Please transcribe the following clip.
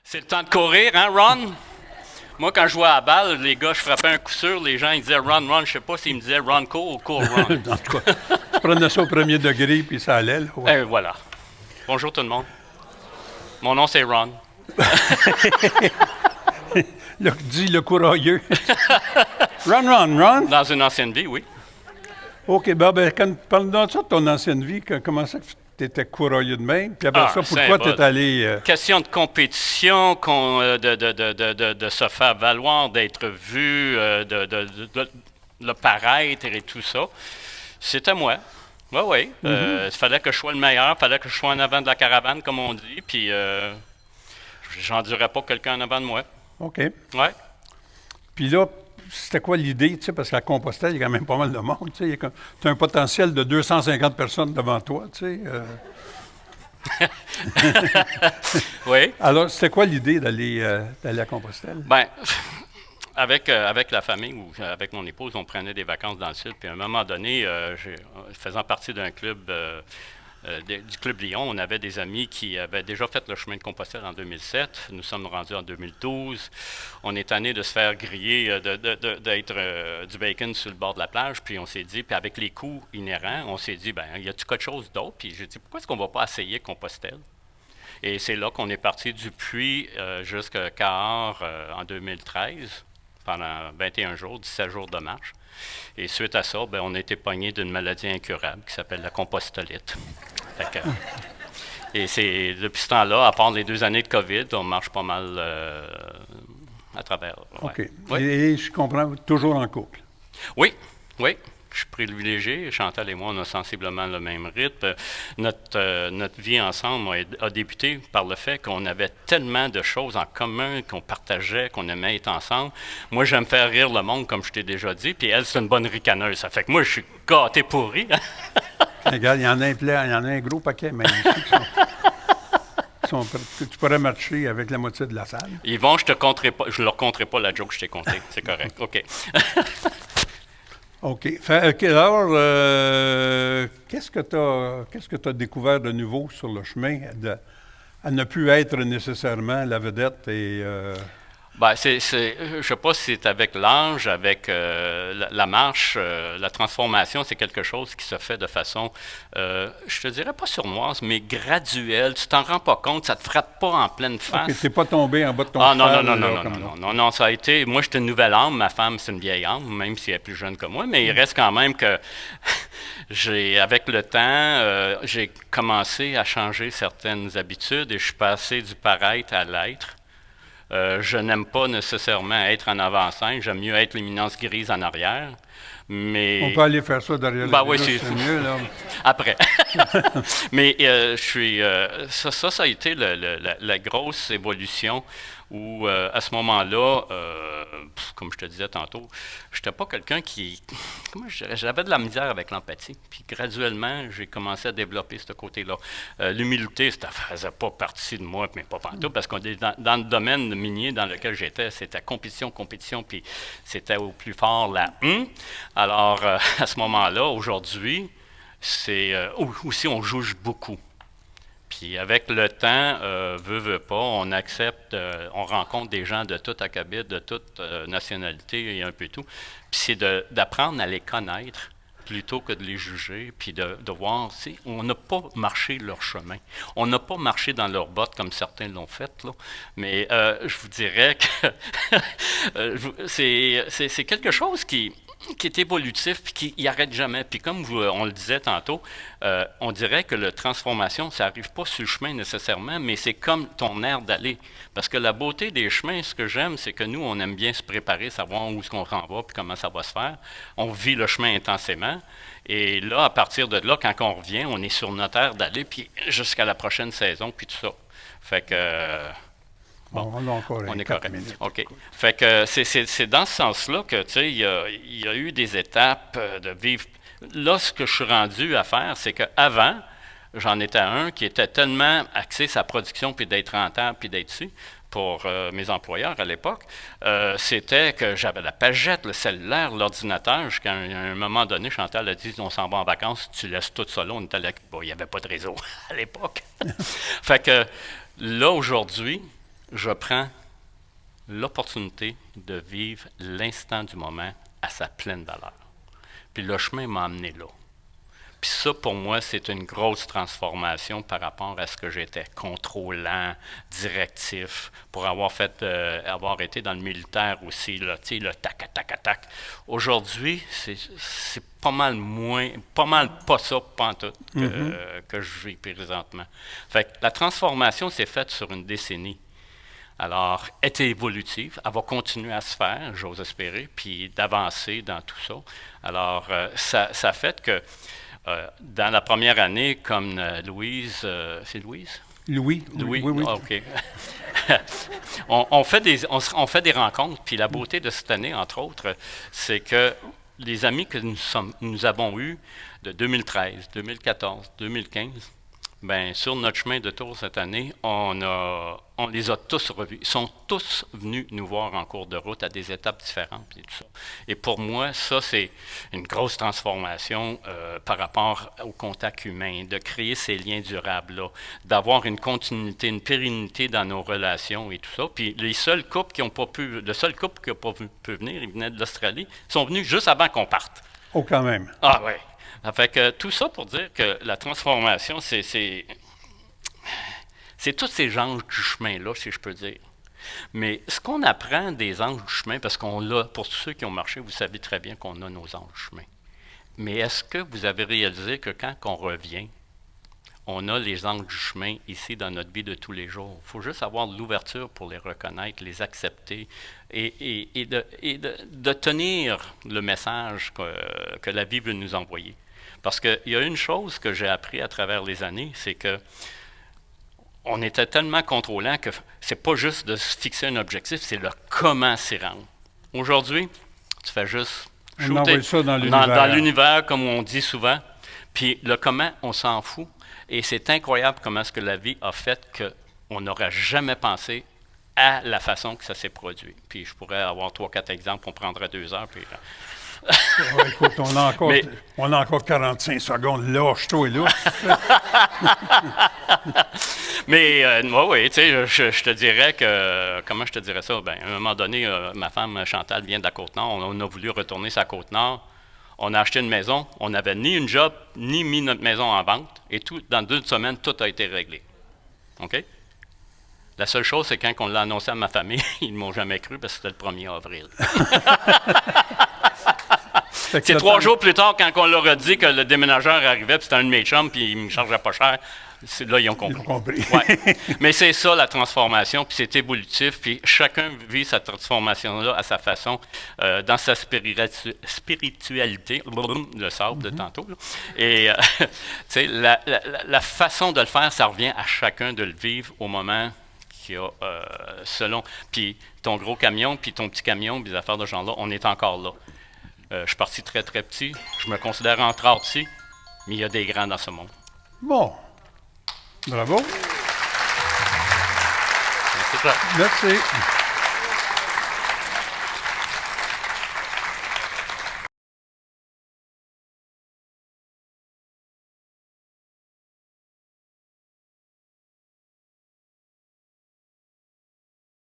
C'est le temps de courir, hein, Ron? Moi, quand je jouais à la balle, les gars, je frappais un coup sûr, les gens, ils disaient Run, Run. Je sais pas s'ils me disaient Run, court ou court, Run. En tout cas, tu prenais ça au premier degré, puis ça allait, là. Ouais. Et voilà. Bonjour tout le monde. Mon nom, c'est Ron. Dis le courageux. Run. Dans une ancienne vie, oui. OK, parle-nous de ça de ton ancienne vie. Comment ça que tu étais courageux de même? Puis après ça, pourquoi tu es allé... Question de compétition, de se faire valoir, d'être vu, de le paraître et tout ça. C'était moi. Oui, oui. Il fallait que je sois le meilleur, il fallait que je sois en avant de la caravane, comme on dit, puis j'endurais pas quelqu'un en avant de moi. OK. Ouais. Puis là, c'était quoi l'idée, tu sais, parce qu'à Compostelle, il y a quand même pas mal de monde, tu sais. Tu as un potentiel de 250 personnes devant toi, tu sais. Oui. Alors, c'était quoi l'idée d'aller à Compostelle? Bien, avec la famille ou avec mon épouse, on prenait des vacances dans le sud. Puis à un moment donné, faisant partie d'un club, du Club Lyon, on avait des amis qui avaient déjà fait le chemin de Compostelle en 2007. Nous sommes rendus en 2012. On est tanné de se faire griller, d'être du bacon sur le bord de la plage. Puis on s'est dit, puis avec les coûts inhérents, on s'est dit, ben, y a-t-il quelque chose d'autre? Puis j'ai dit, pourquoi est-ce qu'on ne va pas essayer Compostelle? Et c'est là qu'on est parti du Puy jusqu'à Cahors en 2013, pendant 21 jours, 17 jours de marche. Et suite à ça, ben, on a été pogné d'une maladie incurable qui s'appelle la compostolite. Et c'est depuis ce temps-là, à part les 2 années de COVID, on marche pas mal à travers. Ouais. OK. Oui. Et je comprends, toujours en couple. Oui, oui. Je suis privilégié. Chantal et moi, on a sensiblement le même rythme. Notre vie ensemble a débuté par le fait qu'on avait tellement de choses en commun, qu'on partageait, qu'on aimait être ensemble. Moi, j'aime faire rire le monde, comme je t'ai déjà dit, puis elle, c'est une bonne ricaneuse. Ça fait que moi, je suis gâté pourri. Regarde, il y en a un gros paquet, même ici, que tu pourrais marcher avec la moitié de la salle. Yvon, je leur conterai pas la joke que je t'ai contée. C'est correct. OK. OK. Alors, qu'est-ce que tu as découvert de nouveau sur le chemin à ne plus être nécessairement la vedette et... Ben, je ne sais pas si c'est avec l'âge, avec la marche, la transformation, c'est quelque chose qui se fait de façon, je te dirais pas sournoise, mais graduelle. Tu t'en rends pas compte, ça te frappe pas en pleine face. OK, t'es pas tombé en bas de ton cheval. Non, ça a été, moi j'étais une nouvelle âme, ma femme c'est une vieille âme, même si elle est plus jeune que moi, mais il reste quand même que avec le temps, j'ai commencé à changer certaines habitudes et je suis passé du paraître à l'être. Je n'aime pas nécessairement être en avant-scène, j'aime mieux être l'éminence grise en arrière. Mais... On peut aller faire ça derrière la oui, c'est mieux, là. Après. Mais ça a été la grosse évolution où, à ce moment-là, comme je te disais tantôt, je n'étais pas quelqu'un qui... Comment je dirais? J'avais de la misère avec l'empathie. Puis graduellement, j'ai commencé à développer ce côté-là. L'humilité, ça ne faisait pas partie de moi, mais pas partout, parce qu'on est dans le domaine minier dans lequel j'étais, c'était compétition, puis c'était au plus fort la « Alors, à ce moment-là, aujourd'hui, c'est aussi on juge beaucoup. Puis avec le temps, veut pas, on accepte, on rencontre des gens de toute acabit, de toute nationalité et un peu tout. Puis c'est d'apprendre à les connaître plutôt que de les juger, puis de voir, on n'a pas marché leur chemin. On n'a pas marché dans leurs bottes comme certains l'ont fait, là. Mais je vous dirais que c'est quelque chose qui est évolutif puis qui n'arrête jamais. Puis comme on le disait tantôt, on dirait que la transformation, ça n'arrive pas sur le chemin nécessairement, mais c'est comme ton air d'aller. Parce que la beauté des chemins, ce que j'aime, c'est que nous, on aime bien se préparer, savoir où est-ce qu'on s'en va puis comment ça va se faire. On vit le chemin intensément. Et là, à partir de là, quand on revient, on est sur notre air d'aller puis jusqu'à la prochaine saison puis tout ça. Fait que... Bon, on est correct. OK. Fait que c'est dans ce sens-là que, tu sais, il y a eu des étapes de vivre. Là, ce que je suis rendu à faire, c'est qu'avant, j'en étais un qui était tellement axé sa production, puis d'être rentable, puis d'être dessus, pour mes employeurs à l'époque, c'était que j'avais la pagette, le cellulaire, l'ordinateur, jusqu'à un moment donné, Chantal a dit, on s'en va en vacances, tu laisses tout ça là, on était là, bon, il n'y avait pas de réseau à l'époque. Fait que là, aujourd'hui, je prends l'opportunité de vivre l'instant du moment à sa pleine valeur. Puis le chemin m'a amené là. Puis ça, pour moi, c'est une grosse transformation par rapport à ce que j'étais, contrôlant, directif, pour avoir été dans le militaire aussi, là, tu sais, le tac, tac, tac. Aujourd'hui, c'est pas mal pas ça, pantoute, que je vis présentement. Fait que la transformation s'est faite sur une décennie. Alors, elle est évolutive, elle va continuer à se faire, j'ose espérer, puis d'avancer dans tout ça. Alors, ça fait que dans la première année, comme Louise, c'est Louise? Louis. Louis, Oui. OK. on fait des rencontres, puis la beauté de cette année, entre autres, c'est que les amis que nous avons eus de 2013, 2014, 2015, bien, sur notre chemin de tour cette année, on les a tous revus. Ils sont tous venus nous voir en cours de route à des étapes différentes et tout ça. Et pour moi, ça, c'est une grosse transformation par rapport au contact humain, de créer ces liens durables-là, d'avoir une continuité, une pérennité dans nos relations et tout ça. Puis les seuls couples qui n'ont pas pu, le seul couple qui n'a pas pu venir, ils venaient de l'Australie, sont venus juste avant qu'on parte. Oh, quand même. Ah ouais. Ça fait que tout ça pour dire que la transformation, c'est tous ces anges du chemin-là, si je peux dire. Mais ce qu'on apprend des anges du chemin, parce qu'on l'a, pour tous ceux qui ont marché, vous savez très bien qu'on a nos anges du chemin. Mais est-ce que vous avez réalisé que quand on revient, on a les anges du chemin ici dans notre vie de tous les jours? Il faut juste avoir de l'ouverture pour les reconnaître, les accepter et de tenir le message que la vie veut nous envoyer. Parce qu'il y a une chose que j'ai appris à travers les années, c'est que on était tellement contrôlant que c'est pas juste de se fixer un objectif, c'est le comment s'y rendre. Aujourd'hui, tu fais juste shooter ça dans l'univers, comme on dit souvent, puis le comment, on s'en fout. Et c'est incroyable comment est-ce que la vie a fait qu'on n'aurait jamais pensé à la façon que ça s'est produit. Puis je pourrais avoir 3-4 exemples, on prendrait 2 heures, puis... Ouais, écoute, on a encore 45 secondes. Lâche-toi, là. Mais, oui, tu sais, je te dirais que, comment je te dirais ça? Bien, à un moment donné, ma femme Chantal vient de la Côte-Nord. On a voulu retourner sa Côte-Nord. On a acheté une maison. On n'avait ni une job, ni mis notre maison en vente. Et tout, dans 2 semaines, tout a été réglé. OK? La seule chose, c'est quand on l'a annoncé à ma famille, ils ne m'ont jamais cru parce que c'était le 1er avril. C'est 3 jours plus tard, quand on leur a dit que le déménageur arrivait, puis c'était un de mes chums, puis il ne me chargeait pas cher, là, ils ont compris. Ouais. Mais c'est ça, la transformation, puis c'est évolutif, puis chacun vit sa transformation-là à sa façon, dans sa spiritualité, le sable de tantôt. Là. Et la façon de le faire, ça revient à chacun de le vivre au moment qu'il y a, selon. Puis ton gros camion, puis ton petit camion, puis les affaires de ce genre-là, on est encore là. Je suis parti très, très petit. Je me considère encore petit, mais il y a des grands dans ce monde. Bon. Bravo. C'est ça. Merci.